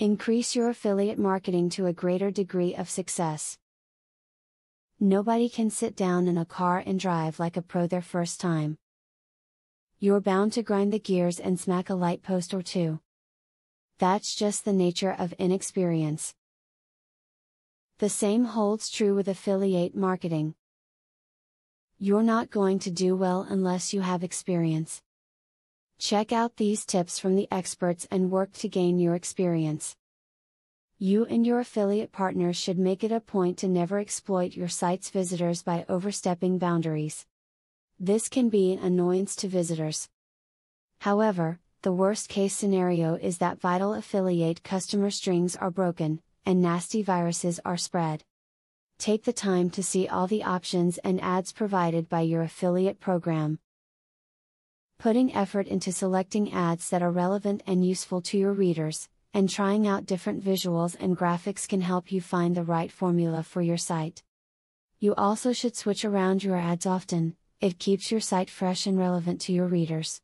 Increase your affiliate marketing to a greater degree of success. Nobody can sit down in a car and drive like a pro their first time. You're bound to grind the gears and smack a light post or two. That's just the nature of inexperience. The same holds true with affiliate marketing. You're not going to do well unless you have experience. Check out these tips from the experts and work to gain your experience. You and your affiliate partners should make it a point to never exploit your site's visitors by overstepping boundaries. This can be an annoyance to visitors. However, the worst case scenario is that vital affiliate customer strings are broken, and nasty viruses are spread. Take the time to see all the options and ads provided by your affiliate program. Putting effort into selecting ads that are relevant and useful to your readers, and trying out different visuals and graphics can help you find the right formula for your site. You also should switch around your ads often. It keeps your site fresh and relevant to your readers.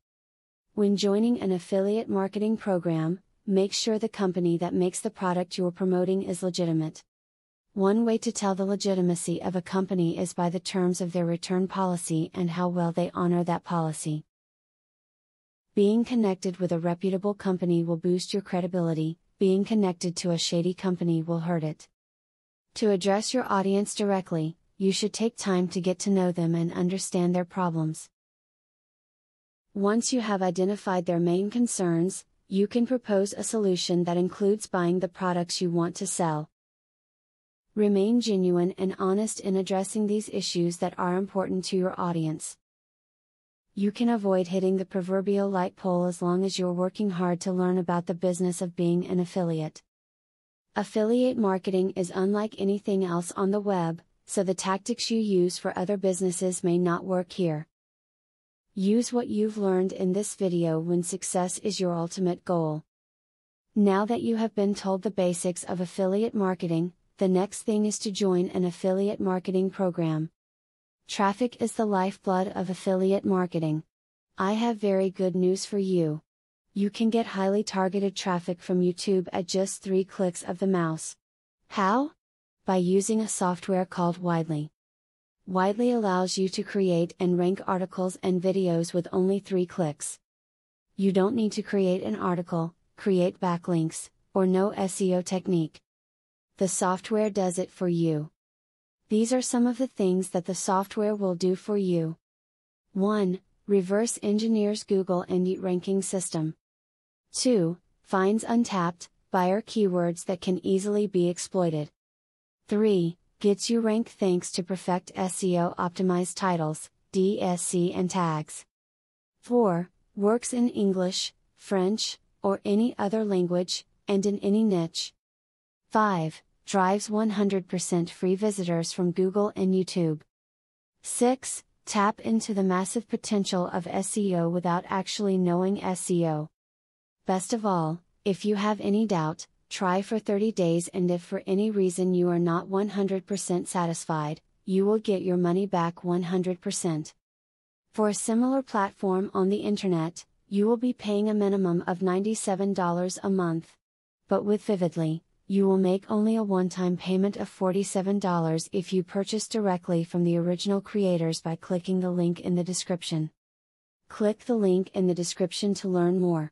When joining an affiliate marketing program, make sure the company that makes the product you're promoting is legitimate. One way to tell the legitimacy of a company is by the terms of their return policy and how well they honor that policy. Being connected with a reputable company will boost your credibility, being connected to a shady company will hurt it. To address your audience directly, you should take time to get to know them and understand their problems. Once you have identified their main concerns, you can propose a solution that includes buying the products you want to sell. Remain genuine and honest in addressing these issues that are important to your audience. You can avoid hitting the proverbial light pole as long as you're working hard to learn about the business of being an affiliate. Affiliate marketing is unlike anything else on the web, so the tactics you use for other businesses may not work here. Use what you've learned in this video when success is your ultimate goal. Now that you have been told the basics of affiliate marketing, the next thing is to join an affiliate marketing program. Traffic is the lifeblood of affiliate marketing. I have very good news for you. You can get highly targeted traffic from YouTube at just 3 clicks of the mouse. How? By using a software called Widely. Widely allows you to create and rank articles and videos with only 3 clicks. You don't need to create an article, create backlinks, or know SEO technique. The software does it for you. These are some of the things that the software will do for you. 1. Reverse engineers Google Indie ranking system. 2. Finds untapped, buyer keywords that can easily be exploited. 3. Gets you ranked thanks to perfect SEO optimized titles, DSC and tags. 4. Works in English, French, or any other language, and in any niche. 5. Drives 100% free visitors from Google and YouTube. 6. Tap into the massive potential of SEO without actually knowing SEO. Best of all, if you have any doubt, try for 30 days, and if for any reason you are not 100% satisfied, you will get your money back 100%. For a similar platform on the internet, you will be paying a minimum of $97 a month. But with Vividly, you will make only a one-time payment of $47 if you purchase directly from the original creators by clicking the link in the description. Click the link in the description to learn more.